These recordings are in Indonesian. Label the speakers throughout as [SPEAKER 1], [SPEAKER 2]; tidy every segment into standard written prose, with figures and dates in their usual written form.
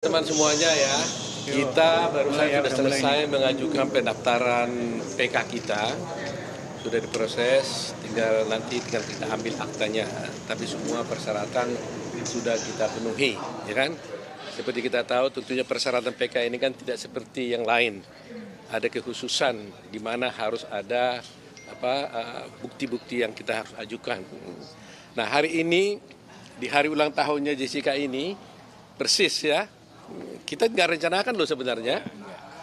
[SPEAKER 1] Teman semuanya ya, kita barusan sudah selesai mengajukan pendaftaran PK kita, sudah diproses, tinggal kita ambil aktanya, tapi semua persyaratan sudah kita penuhi, ya kan? Seperti kita tahu, tentunya persyaratan PK ini kan tidak seperti yang lain, ada kekhususan di mana harus ada bukti-bukti yang kita harus ajukan. Nah, hari ini di hari ulang tahunnya Jessica ini persis ya. Kita nggak rencanakan loh sebenarnya.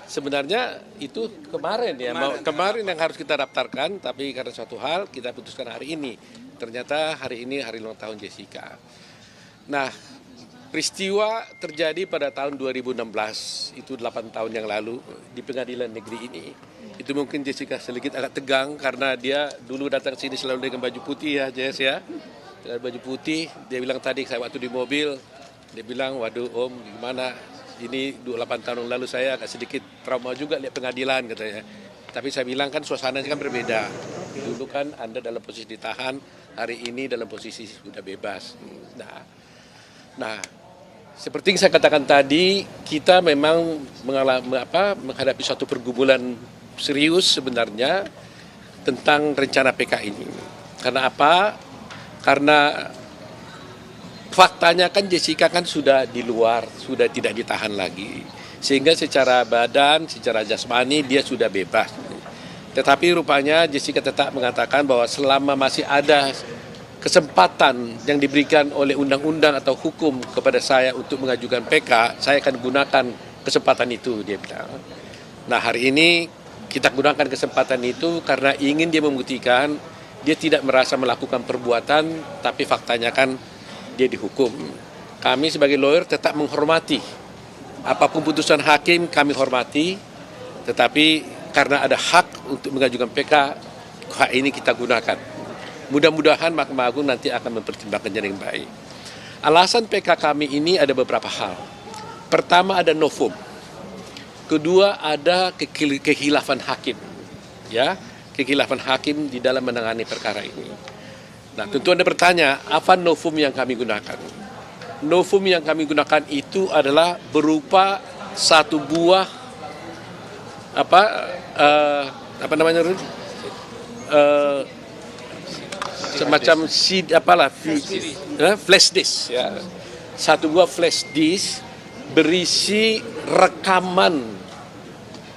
[SPEAKER 1] Sebenarnya itu kemarin ya, kemarin yang harus kita daftarkan, tapi karena suatu hal kita putuskan hari ini. Ternyata hari ini hari ulang tahun Jessica. Nah, peristiwa terjadi pada tahun 2016, itu 8 tahun yang lalu di pengadilan negeri ini. Itu mungkin Jessica sedikit agak tegang karena dia dulu datang ke sini selalu dengan baju putih ya, Jess ya. Dengan baju putih, dia bilang tadi saya waktu di mobil, dia bilang, waduh om gimana, ini 28 tahun yang lalu saya agak sedikit trauma juga lihat pengadilan katanya. Tapi saya bilang kan suasananya kan berbeda. Dulu kan Anda dalam posisi ditahan, hari ini dalam posisi sudah bebas. Nah, seperti yang saya katakan tadi, kita memang menghadapi suatu pergumulan serius sebenarnya tentang rencana PK ini. Karena apa? Karena faktanya kan Jessica kan sudah di luar, sudah tidak ditahan lagi. Sehingga secara badan, secara jasmani dia sudah bebas. Tetapi rupanya Jessica tetap mengatakan bahwa selama masih ada kesempatan yang diberikan oleh undang-undang atau hukum kepada saya untuk mengajukan PK, saya akan gunakan kesempatan itu, dia bilang. Nah, hari ini kita gunakan kesempatan itu karena ingin dia membuktikan dia tidak merasa melakukan perbuatan, tapi faktanya kan dia dihukum. Kami sebagai lawyer tetap menghormati apapun putusan hakim, kami hormati, tetapi karena ada hak untuk mengajukan PK, hak ini kita gunakan. Mudah-mudahan Mahkamah Agung nanti akan mempertimbangkannya dengan baik. Alasan PK kami ini ada beberapa hal. Pertama ada novum. Kedua ada kekhilafan hakim. Ya, kekhilafan hakim di dalam menangani perkara ini. Nah, tentu Anda bertanya, apa novum yang kami gunakan? Novum yang kami gunakan itu adalah berupa satu buah semacam flash disk ya. Satu buah flash disk berisi rekaman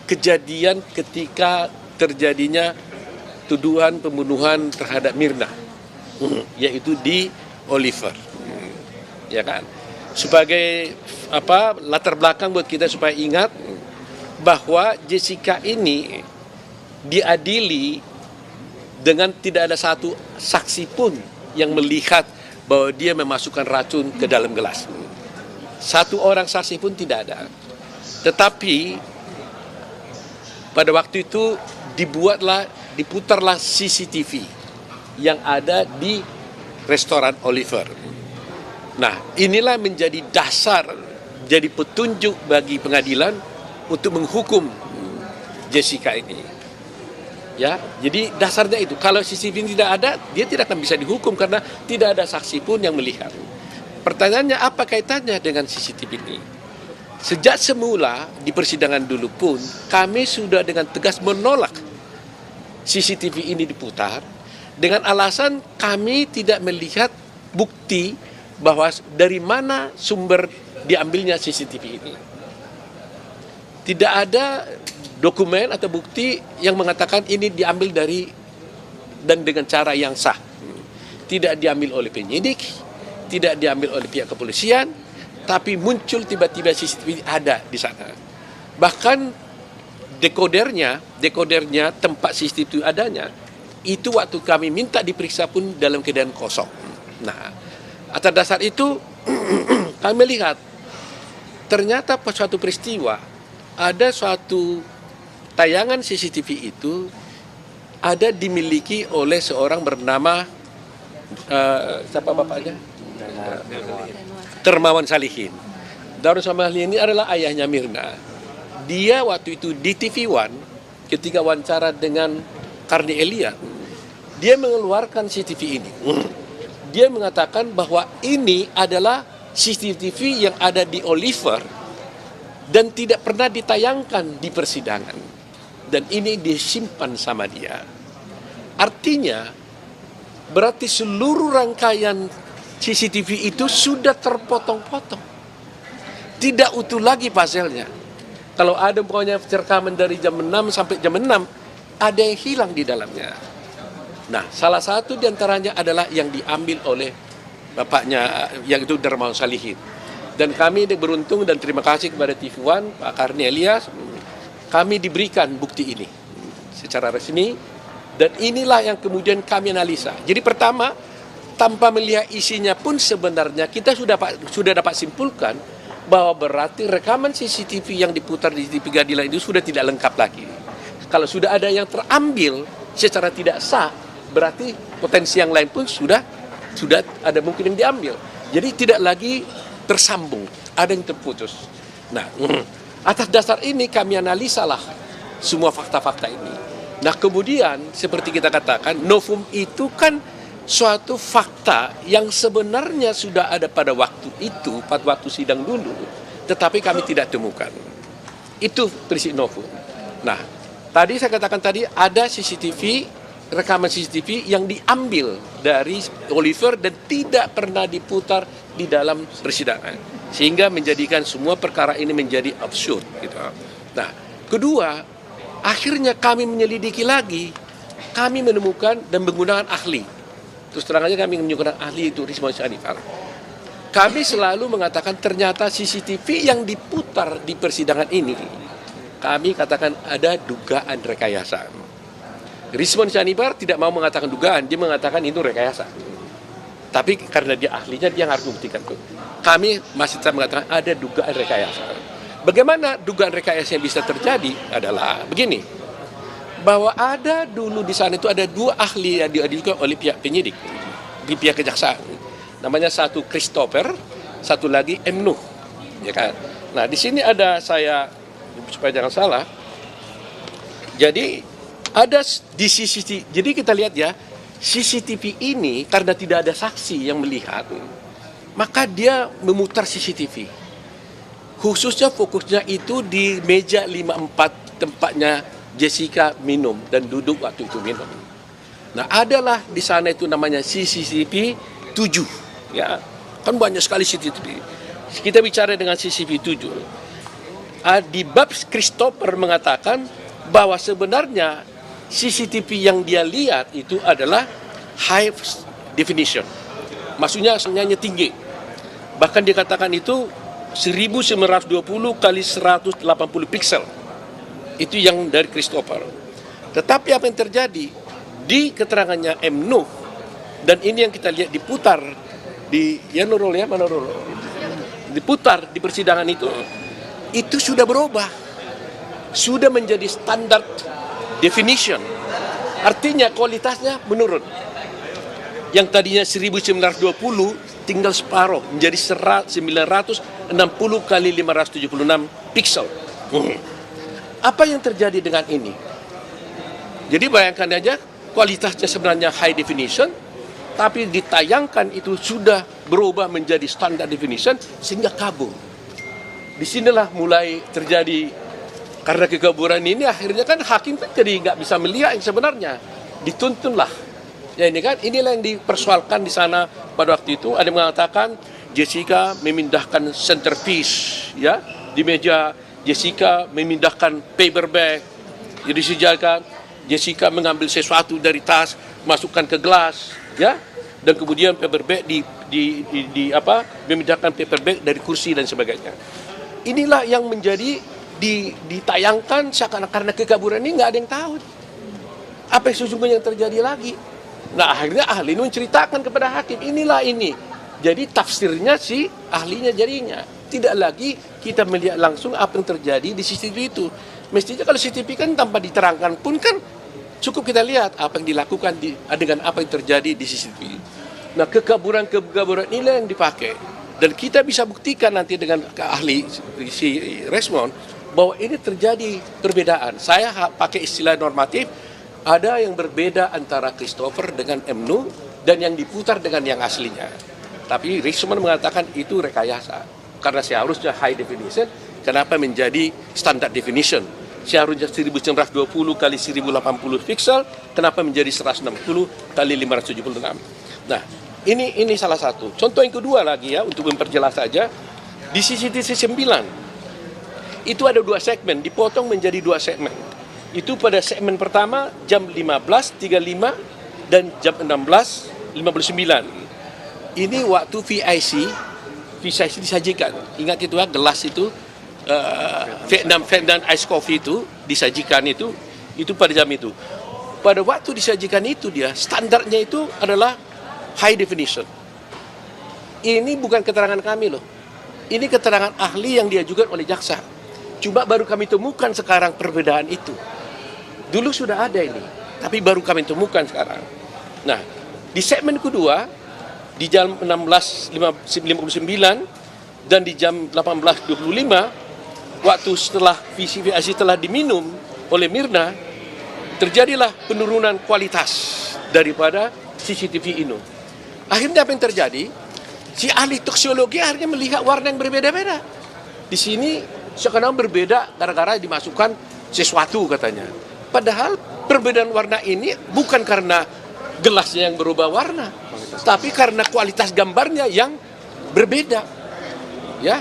[SPEAKER 1] kejadian ketika terjadinya tuduhan pembunuhan terhadap Mirna, yaitu di Oliver, ya kan? Sebagai latar belakang buat kita supaya ingat bahwa Jessica ini diadili dengan tidak ada satu saksi pun yang melihat bahwa dia memasukkan racun ke dalam gelas. Satu orang saksi pun tidak ada. Tetapi pada waktu itu diputarlah CCTV yang ada di restoran Oliver. Nah, inilah menjadi dasar, jadi petunjuk bagi pengadilan untuk menghukum Jessica ini. Ya, jadi dasarnya itu. Kalau CCTV tidak ada, dia tidak akan bisa dihukum karena tidak ada saksi pun yang melihat. Pertanyaannya apa kaitannya dengan CCTV ini? Sejak semula di persidangan dulu pun kami sudah dengan tegas menolak CCTV ini diputar dengan alasan kami tidak melihat bukti bahwa dari mana sumber diambilnya CCTV ini. Tidak ada dokumen atau bukti yang mengatakan ini diambil dari dan dengan cara yang sah. Tidak diambil oleh penyidik, tidak diambil oleh pihak kepolisian, tapi muncul tiba-tiba CCTV ada di sana. Bahkan dekodernya tempat CCTV adanya, itu waktu kami minta diperiksa pun dalam keadaan kosong. Nah, atas dasar itu kami lihat ternyata pas suatu peristiwa ada suatu tayangan CCTV itu ada dimiliki oleh seorang bernama siapa bapaknya? Darmawan Salihin. Darmawan Salihin ini adalah ayahnya Mirna. Dia waktu itu di TV One ketika wawancara dengan Karni Elia, dia mengeluarkan CCTV ini. Dia mengatakan bahwa ini adalah CCTV yang ada di Oliver dan tidak pernah ditayangkan di persidangan. Dan ini disimpan sama dia. Artinya, berarti seluruh rangkaian CCTV itu sudah terpotong-potong. Tidak utuh lagi pasalnya. Kalau ada pokoknya rekaman dari jam 6 sampai jam 6, ada yang hilang di dalamnya. Nah, salah satu diantaranya adalah yang diambil oleh bapaknya, yang itu Darmawan Salihin. Dan kami beruntung dan terima kasih kepada TV One, Pak Karnelia, kami diberikan bukti ini secara resmi. Dan inilah yang kemudian kami analisa. Jadi pertama, tanpa melihat isinya pun sebenarnya kita sudah dapat simpulkan bahwa berarti rekaman CCTV yang diputar di TV Pengadilan itu sudah tidak lengkap lagi. Kalau sudah ada yang terambil secara tidak sah, berarti potensi yang lain pun sudah ada mungkin yang diambil. Jadi tidak lagi tersambung, ada yang terputus. Nah, atas dasar ini kami analisalah semua fakta-fakta ini. Nah, kemudian seperti kita katakan, novum itu kan suatu fakta yang sebenarnya sudah ada pada waktu itu, pada waktu sidang dulu, tetapi kami tidak temukan. Itu prinsip novum. Nah, tadi saya katakan tadi ada CCTV, rekaman CCTV yang diambil dari Oliver dan tidak pernah diputar di dalam persidangan, sehingga menjadikan semua perkara ini menjadi absurd. Gitu. Nah, kedua, akhirnya kami menyelidiki lagi, kami menemukan dan menggunakan ahli. Terus terang aja kami menyukai ahli itu Rizman Syarifal. Kami selalu mengatakan ternyata CCTV yang diputar di persidangan ini, kami katakan ada dugaan rekayasa. Rizman Syarifal tidak mau mengatakan dugaan, dia mengatakan itu rekayasa. Tapi karena dia ahlinya, dia harus membuktikan itu. Kami masih tetap mengatakan ada dugaan rekayasa. Bagaimana dugaan rekayasa yang bisa terjadi adalah begini. Bahwa ada dulu di sana itu ada dua ahli yang diajukan oleh pihak penyidik di pihak kejaksaan. Namanya satu Christopher, satu lagi M. Nuh, ya kan. Nah, di sini ada saya supaya jangan salah. Jadi ada di CCTV. Jadi kita lihat ya, CCTV ini karena tidak ada saksi yang melihat, maka dia memutar CCTV. Khususnya fokusnya itu di meja 54 tempatnya Jessica minum dan duduk waktu itu minum. Nah, adalah di sana itu namanya CCTV 7. Ya, kan banyak sekali CCTV. Kita bicara dengan CCTV 7. Di bab Christopher mengatakan bahwa sebenarnya CCTV yang dia lihat itu adalah high definition. Maksudnya hanya tinggi. Bahkan dia katakan itu 1920 kali 180 pixel. Itu yang dari Christopher. Tetapi apa yang terjadi di keterangannya M. Nuh, dan ini yang kita lihat diputar di Nurul ya, mana Nurul? Diputar di persidangan itu sudah berubah. Sudah menjadi standar definition. Artinya kualitasnya menurun. Yang tadinya 1920 tinggal separuh menjadi 960 kali 576 pixel. Apa yang terjadi dengan ini? Jadi bayangkan aja, kualitasnya sebenarnya high definition, tapi ditayangkan itu sudah berubah menjadi standard definition sehingga kabur. Disinilah mulai terjadi, karena kegaburan ini akhirnya kan hakim kan jadi nggak bisa melihat yang sebenarnya, dituntunlah. Ya ini kan, inilah yang dipersoalkan di sana pada waktu itu. Ada yang mengatakan Jessica memindahkan centerpiece ya di meja. Jessica memindahkan paper bag, jadi sejarkan Jessica mengambil sesuatu dari tas, masukkan ke gelas, ya, dan kemudian paper bag memindahkan paper bag dari kursi dan sebagainya. Inilah yang menjadi ditayangkan seakan-akan karena kegaburan ini nggak ada yang tahu apa yang sesungguhnya yang terjadi lagi. Nah, akhirnya ahli ini menceritakan kepada hakim, inilah ini. Jadi tafsirnya si ahlinya jadinya. Tidak lagi kita melihat langsung apa yang terjadi di CCTV itu. Mestinya kalau CCTV kan tanpa diterangkan pun kan cukup kita lihat apa yang dilakukan dengan apa yang terjadi di CCTV. Nah, kegaburan inilah yang dipakai. Dan kita bisa buktikan nanti dengan ahli si Resmond bahwa ini terjadi perbedaan. Saya pakai istilah normatif, ada yang berbeda antara Christopher dengan M. Nuh dan yang diputar dengan yang aslinya. Tapi Resmond mengatakan itu rekayasa. Karena seharusnya high definition, Kenapa menjadi standard definition? Seharusnya 1920 kali 1080 pixel, kenapa menjadi 160 kali 576? Nah, ini salah satu. Contoh yang kedua lagi ya, untuk memperjelas saja, di CCTV 9 itu ada 2 segmen, dipotong menjadi 2 segmen. Itu pada segmen pertama jam 15.35 dan jam 16.59. Ini waktu VIC disajikan. Ingat itu ya, gelas itu Vietnam Ice Coffee itu disajikan itu pada jam itu. Pada waktu disajikan itu dia standarnya itu adalah high definition. Ini bukan keterangan kami loh. Ini keterangan ahli yang diajukan oleh jaksa. Cuma baru kami temukan sekarang perbedaan itu. Dulu sudah ada ini, tapi baru kami temukan sekarang. Nah, di segmen kedua, di jam 16.59 dan di jam 18.25, waktu setelah VCVIC telah diminum oleh Mirna, terjadilah penurunan kualitas daripada CCTV ini. Akhirnya apa yang terjadi? Si ahli toksologi akhirnya melihat warna yang berbeda-beda. Di sini sekarang berbeda gara-gara dimasukkan sesuatu katanya. Padahal perbedaan warna ini bukan karena gelasnya yang berubah warna, tapi karena kualitas gambarnya yang berbeda. Ya,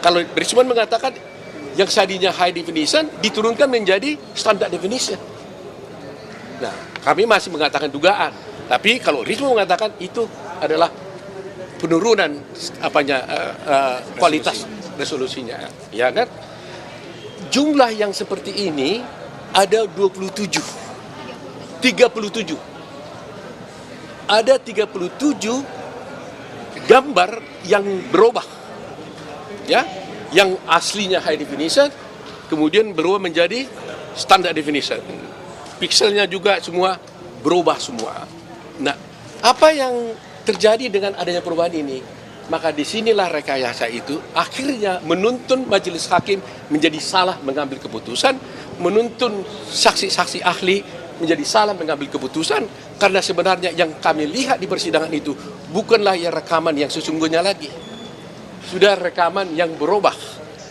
[SPEAKER 1] kalau Richmond mengatakan yang tadinya high definition diturunkan menjadi standard definition. Nah, kami masih mengatakan dugaan, tapi kalau Richmond mengatakan itu adalah penurunan kualitas resolusinya, ya kan? Jumlah yang seperti ini ada 37. Ada 37 gambar yang berubah. Ya, yang aslinya high definition kemudian berubah menjadi standard definition. Pixelnya juga semua berubah semua. Nah, apa yang terjadi dengan adanya perubahan ini? Maka disinilah rekayasa itu akhirnya menuntun majelis hakim menjadi salah mengambil keputusan, menuntun saksi-saksi ahli menjadi salah mengambil keputusan, karena sebenarnya yang kami lihat di persidangan itu bukanlah yang rekaman yang sesungguhnya lagi. Sudah rekaman yang berubah,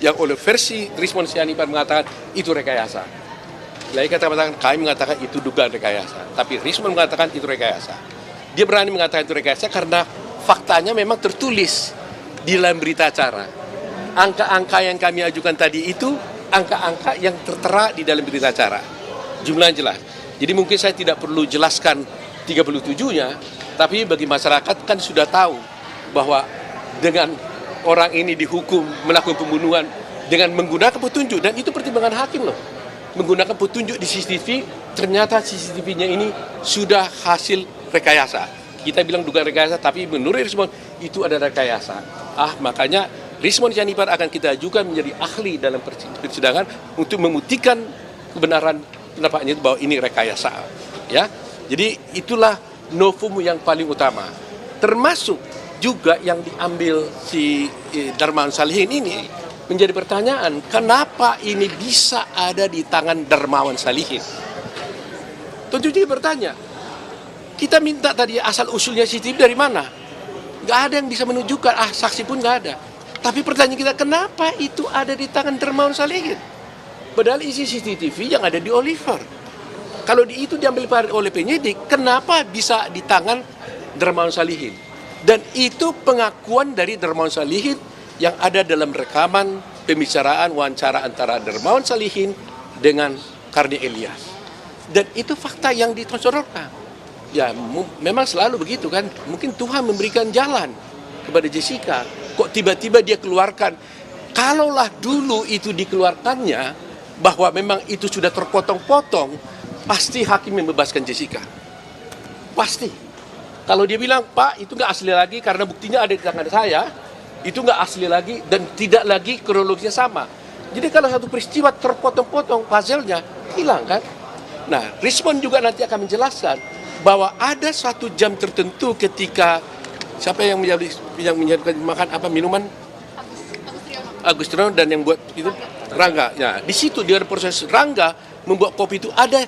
[SPEAKER 1] yang oleh versi Richmond Sianipar mengatakan itu rekayasa. Lagi kata-kata kami mengatakan itu dugaan rekayasa, tapi Richmond mengatakan itu rekayasa. Dia berani mengatakan itu rekayasa karena faktanya memang tertulis di dalam berita acara. Angka-angka yang kami ajukan tadi itu angka-angka yang tertera di dalam berita acara. Jumlahnya jelas. Jadi mungkin saya tidak perlu jelaskan 37-nya, tapi bagi masyarakat kan sudah tahu bahwa dengan orang ini dihukum melakukan pembunuhan dengan menggunakan petunjuk, dan itu pertimbangan hakim loh. Menggunakan petunjuk di CCTV, ternyata CCTV-nya ini sudah hasil rekayasa. Kita bilang dugaan rekayasa, tapi menurut Richmond itu ada rekayasa. Makanya Richmond Sianipar akan kita ajukan menjadi ahli dalam persidangan untuk membuktikan kebenaran pendapatnya itu bahwa ini rekayasa. Ya, jadi itulah novum yang paling utama. Termasuk juga yang diambil si Darmawan Salihin ini menjadi pertanyaan, kenapa ini bisa ada di tangan Darmawan Salihin? Tentu jadi bertanya. Kita minta tadi asal usulnya CCTV dari mana? Nggak ada yang bisa menunjukkan, saksi pun nggak ada. Tapi pertanyaan kita, kenapa itu ada di tangan Darmawan Salihin? Padahal isi CCTV yang ada di Oliver. Kalau itu diambil oleh penyidik, kenapa bisa di tangan Darmawan Salihin? Dan itu pengakuan dari Darmawan Salihin yang ada dalam rekaman pembicaraan wawancara antara Darmawan Salihin dengan Karni Ilyas. Dan itu fakta yang ditonjolkan. Ya, memang selalu begitu kan. Mungkin Tuhan memberikan jalan kepada Jessica. Kok tiba-tiba dia keluarkan? Kalaulah dulu itu dikeluarkannya, bahwa memang itu sudah terpotong-potong, pasti hakim membebaskan Jessica. Pasti. Kalau dia bilang, Pak, itu nggak asli lagi karena buktinya ada di tangan saya, itu nggak asli lagi dan tidak lagi kronologisnya sama. Jadi kalau satu peristiwa terpotong-potong, puzzle-nya hilang kan? Nah, Richmond juga nanti akan menjelaskan bahwa ada satu jam tertentu ketika siapa yang menyiapkan makan minuman Agustinus dan yang buat itu Rangga. Ya, di situ di proses Rangga membuat kopi itu ada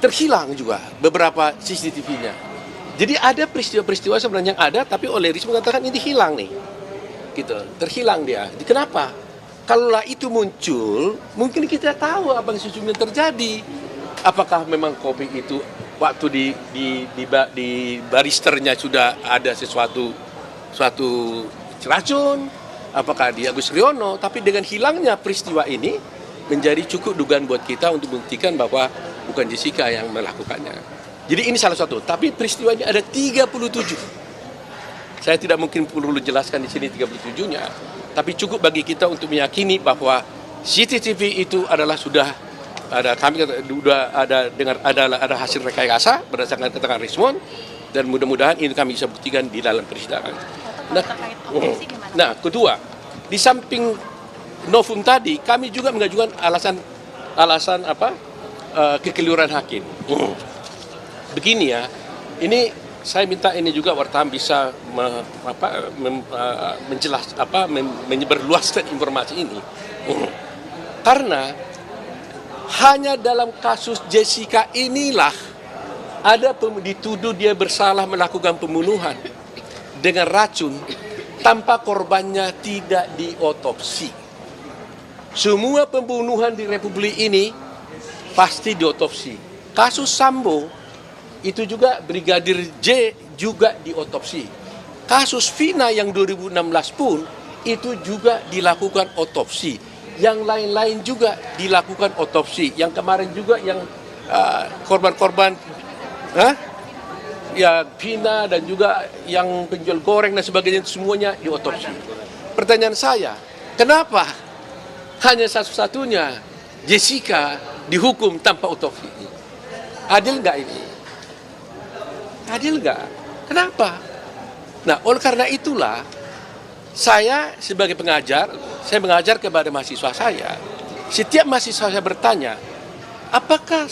[SPEAKER 1] terhilang juga beberapa CCTV-nya. Jadi ada peristiwa-peristiwa sebenarnya yang ada, tapi oleh Richmond mengatakan ini hilang nih, gitu, terhilang dia. Kenapa? Kalaulah itu muncul, mungkin kita tahu apa yang sesungguhnya terjadi. Apakah memang kopi itu waktu di baristernya sudah ada suatu racun? Apakah di Agus Riono? Tapi dengan hilangnya peristiwa ini menjadi cukup dugaan buat kita untuk membuktikan bahwa bukan Jessica yang melakukannya. Jadi ini salah satu. Tapi peristiwa ini ada 37. Saya tidak mungkin perlu jelaskan di sini 37-nya. Tapi cukup bagi kita untuk meyakini bahwa CCTV itu adalah sudah ada, kami sudah ada hasil rekayasa berdasarkan keterangan Rismond, dan mudah-mudahan ini kami bisa buktikan di dalam persidangan. Nah, kedua, di samping novum tadi, kami juga mengajukan alasan kekeliruan hakim. Begini ya, ini saya minta ini juga wartawan bisa menyebarluaskan informasi ini. Karena hanya dalam kasus Jessica inilah ada dituduh dia bersalah melakukan pembunuhan dengan racun tanpa korbannya tidak diotopsi. Semua pembunuhan di Republik ini pasti diotopsi. Kasus Sambo itu juga Brigadir J juga diotopsi. Kasus Vina yang 2016 pun itu juga dilakukan otopsi. Yang lain-lain juga dilakukan otopsi. Yang kemarin juga yang korban-korban ya Vina dan juga yang penjual goreng dan sebagainya, semuanya diotopsi. Pertanyaan saya, kenapa hanya satu-satunya Jessica dihukum tanpa otopsi? Adil nggak ini? Adil nggak? Kenapa? Nah, oleh karena itulah saya sebagai pengajar, saya mengajar kepada mahasiswa saya. Setiap mahasiswa saya bertanya, apakah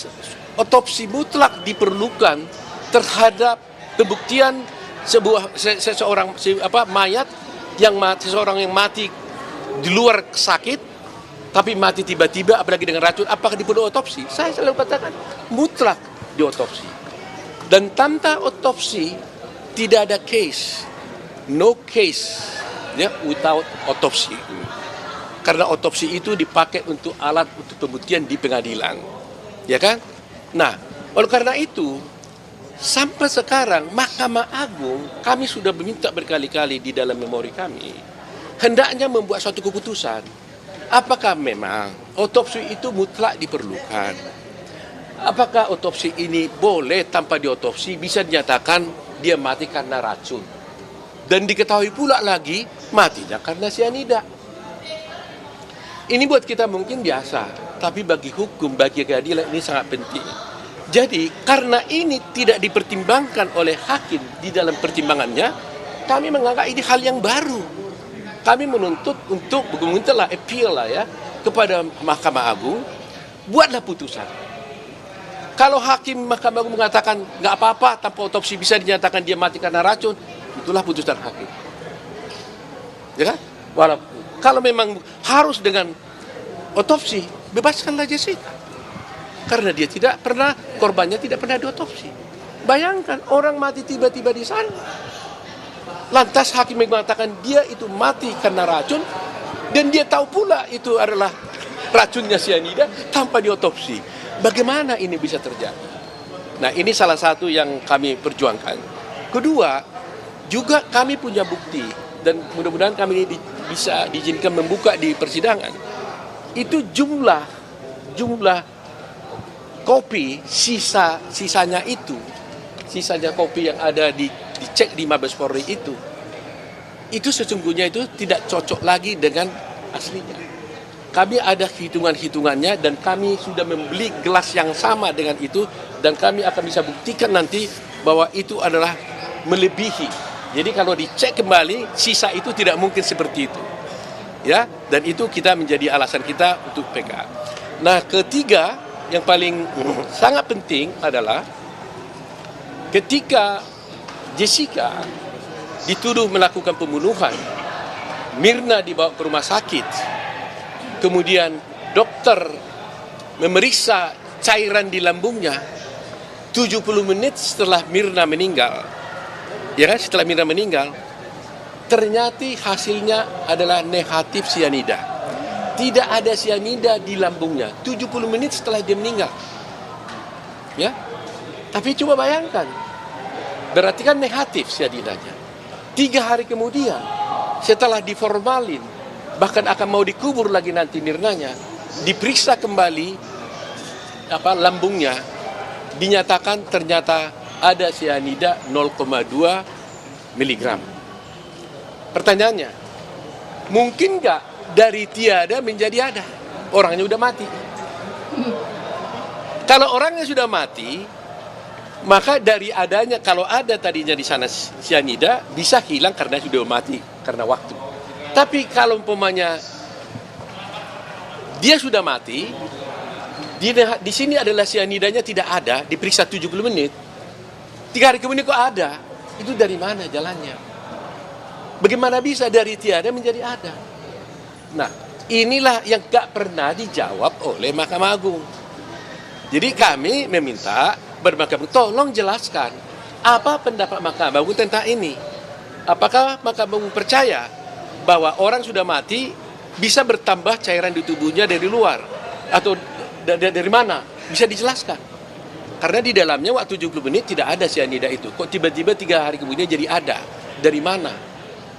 [SPEAKER 1] otopsi mutlak diperlukan terhadap pembuktian seseorang mayat seseorang yang mati di luar sakit, tapi mati tiba-tiba apalagi dengan racun, apakah diperlukan otopsi? Saya selalu katakan mutlak diotopsi. Dan tanpa otopsi tidak ada case, no case ya, without otopsi. Karena otopsi itu dipakai untuk alat untuk pembuktian di pengadilan, ya kan? Nah, oleh karena itu sampai sekarang Mahkamah Agung kami sudah meminta berkali-kali di dalam memori kami hendaknya membuat suatu keputusan. Apakah memang otopsi itu mutlak diperlukan? Apakah otopsi ini boleh tanpa diotopsi bisa dinyatakan dia mati karena racun? Dan diketahui pula lagi matinya karena sianida. Ini buat kita mungkin biasa, tapi bagi hukum, bagi keadilan ini sangat penting. Jadi karena ini tidak dipertimbangkan oleh hakim di dalam pertimbangannya, kami menganggap ini hal yang baru. Kami menuntut untuk memintalah appeal lah ya kepada Mahkamah Agung, buatlah putusan. Kalau hakim Mahkamah Agung mengatakan nggak apa-apa tanpa otopsi bisa dinyatakan dia mati karena racun, itulah putusan hakim. Ya kan? Walaupun kalau memang harus dengan otopsi, bebaskanlah Jessica. Karena dia tidak pernah, korbannya tidak pernah diotopsi. Bayangkan orang mati tiba-tiba di sana. Lantas hakim mengatakan dia itu mati karena racun dan dia tahu pula itu adalah racunnya sianida tanpa diotopsi. Bagaimana ini bisa terjadi? Nah, ini salah satu yang kami perjuangkan. Kedua, juga kami punya bukti dan mudah-mudahan kami bisa diizinkan membuka di persidangan. Itu jumlah kopi sisanya kopi yang ada dicek di Mabes Polri itu sesungguhnya itu tidak cocok lagi dengan aslinya. Kami ada hitungan-hitungannya dan kami sudah membeli gelas yang sama dengan itu dan kami akan bisa buktikan nanti bahwa itu adalah melebihi. Jadi kalau dicek kembali sisa itu tidak mungkin seperti itu. Ya, dan itu kita menjadi alasan kita untuk PK. Nah, ketiga yang paling sangat penting adalah ketika Jessica dituduh melakukan pembunuhan, Mirna dibawa ke rumah sakit. Kemudian dokter memeriksa cairan di lambungnya 70 menit setelah Mirna meninggal. Ya kan, setelah Mirna meninggal, ternyata hasilnya adalah negatif sianida. tidak ada sianida di lambungnya 70 menit setelah dia meninggal. Ya. Tapi coba bayangkan, berarti kan negatif sianidanya. 3 hari kemudian, setelah diformalin, bahkan akan mau dikubur lagi nanti Mirnanya, diperiksa kembali lambungnya, dinyatakan ternyata ada sianida 0,2 miligram. Pertanyaannya, mungkin nggak dari tiada menjadi ada? Orangnya udah mati. Kalau orangnya sudah mati, maka dari adanya, kalau ada tadinya di sana sianida, bisa hilang karena sudah mati, karena waktu. Tapi kalau umpamanya dia sudah mati, di sini adalah sianidanya tidak ada, diperiksa 70 menit, 3 hari kemudian kok ada, itu dari mana jalannya? Bagaimana bisa dari tiada menjadi ada? Nah, inilah yang gak pernah dijawab oleh Mahkamah Agung. Jadi kami meminta Mahkamah Agung, tolong jelaskan apa pendapat Mahkamah Agung tentang ini. Apakah Mahkamah Agung percaya bahwa orang sudah mati bisa bertambah cairan di tubuhnya dari luar? Atau dari mana? Bisa dijelaskan. Karena di dalamnya waktu 70 menit tidak ada sianida itu. Kok tiba-tiba 3 hari kemudian jadi ada? Dari mana?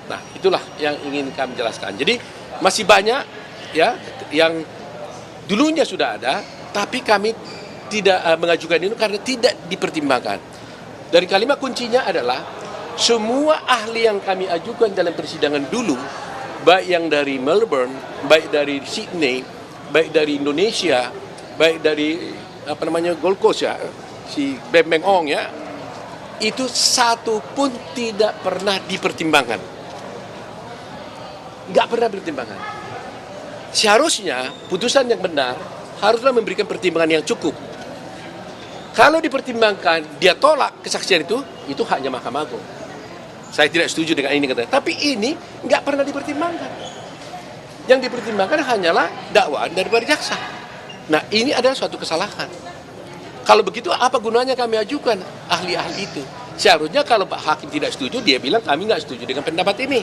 [SPEAKER 1] Nah, itulah yang ingin kami jelaskan. Jadi masih banyak ya yang dulunya sudah ada, tapi kami tidak mengajukan ini karena tidak dipertimbangkan. Dari kalimat kuncinya adalah semua ahli yang kami ajukan dalam persidangan dulu, baik yang dari Melbourne, baik dari Sydney, baik dari Indonesia, baik dari Gold Coast ya, si Beng Beng Ong ya, itu satu pun tidak pernah dipertimbangkan. Nggak pernah pertimbangan. Seharusnya putusan yang benar haruslah memberikan pertimbangan yang cukup. Kalau dipertimbangkan, dia tolak kesaksian itu haknya Mahkamah Agung. Saya tidak setuju dengan ini katanya. Tapi ini nggak pernah dipertimbangkan. Yang dipertimbangkan hanyalah dakwaan daripada jaksa. Nah, ini adalah suatu kesalahan. Kalau begitu, apa gunanya kami ajukan ahli-ahli itu? Seharusnya kalau Pak Hakim tidak setuju, dia bilang kami nggak setuju dengan pendapat ini.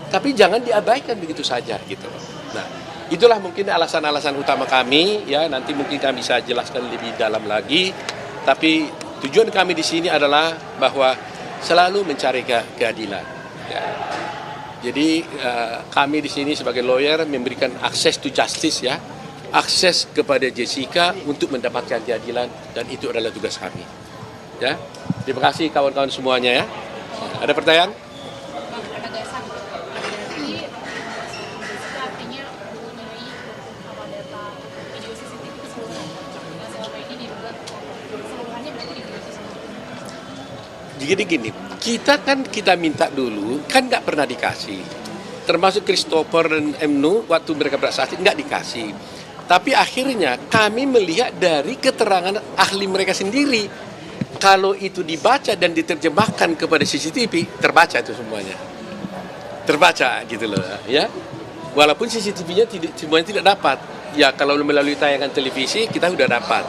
[SPEAKER 1] Tapi jangan diabaikan begitu saja gitu. Nah, itulah mungkin alasan-alasan utama kami ya, nanti mungkin kami bisa jelaskan lebih dalam lagi. Tapi tujuan kami di sini adalah bahwa selalu mencari keadilan. Ya. Jadi kami di sini sebagai lawyer memberikan akses to justice ya, akses kepada Jessica untuk mendapatkan keadilan, dan itu adalah tugas kami. Ya, terima kasih kawan-kawan semuanya ya. Ada pertanyaan? Jadi gini, kita minta dulu, kan nggak pernah dikasih. Termasuk Christopher dan Emnu, waktu mereka bersaksi nggak dikasih. Tapi akhirnya kami melihat dari keterangan ahli mereka sendiri. Kalau itu dibaca dan diterjemahkan kepada CCTV, terbaca itu semuanya. Terbaca gitu loh ya. Walaupun CCTV-nya semuanya tidak dapat. Ya kalau melalui tayangan televisi kita sudah dapat.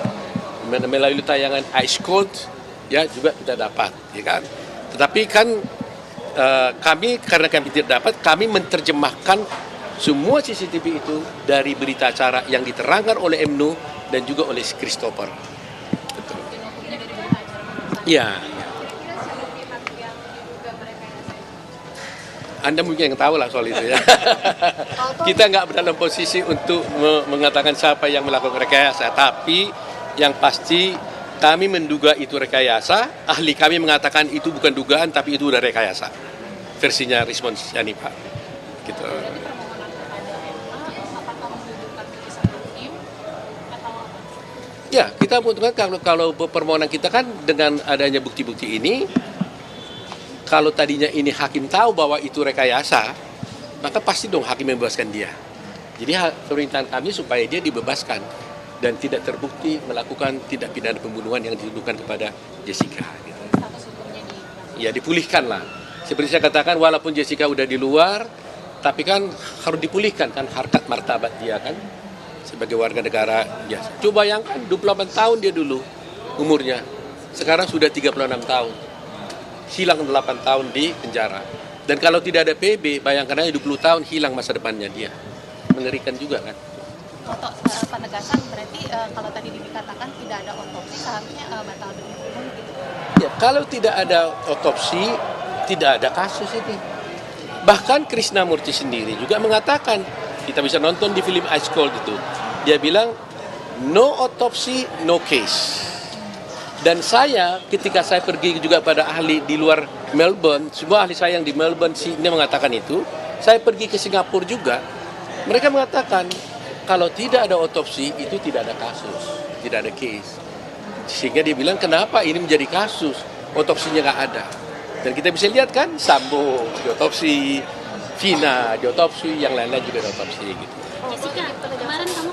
[SPEAKER 1] Melalui tayangan Ice Cold ya juga tidak dapat, ya kan. Tetapi kan karena kami tidak dapat, kami menerjemahkan semua CCTV itu dari berita acara yang diterangkan oleh Emnu dan juga oleh Christopher. Betul. Ya. Anda mungkin yang tahu lah soal itu ya. Kita nggak dalam posisi untuk mengatakan siapa yang melakukan rekayasa, tapi yang pasti kami menduga itu rekayasa, ahli kami mengatakan itu bukan dugaan tapi itu udah rekayasa. Versinya respons Yani Pak. Gitu. Ya, kita membutuhkan kalau permohonan kita kan dengan adanya bukti-bukti ini, kalau tadinya ini hakim tahu bahwa itu rekayasa, maka pasti dong hakim membebaskan dia. Jadi permintaan kami supaya dia dibebaskan dan tidak terbukti melakukan tindak pidana pembunuhan yang dituduhkan kepada Jessica. Ya dipulihkan lah. Seperti saya katakan, walaupun Jessica udah di luar, tapi kan harus dipulihkan kan harkat martabat dia kan sebagai warga negara biasa. Coba bayangkan 28 tahun dia dulu umurnya, sekarang sudah 36 tahun, hilang 8 tahun di penjara. Dan kalau tidak ada PB, bayangkan aja 20 tahun hilang masa depannya dia. mengerikan juga kan.
[SPEAKER 2] Untuk penegasan berarti kalau tadi dikatakan tidak ada otopsi seharusnya batal demi hukum gitu.
[SPEAKER 1] Ya, kalau tidak ada otopsi, tidak ada kasus ini. Bahkan Krishnamurti sendiri juga mengatakan, kita bisa nonton di film Ice Cold itu, dia bilang no autopsy, no case. Dan saya, ketika saya pergi juga pada ahli di luar Melbourne, semua ahli saya yang di Melbourne sini mengatakan itu, saya pergi ke Singapura juga, mereka mengatakan kalau tidak ada otopsi itu tidak ada kasus, tidak ada case. Sehingga dia bilang kenapa ini menjadi kasus, otopsinya nggak ada. Dan kita bisa lihat kan, Sambo diotopsi, Vina diotopsi, yang lain-lain juga diotopsi gitu.
[SPEAKER 3] Jessica, kemarin kamu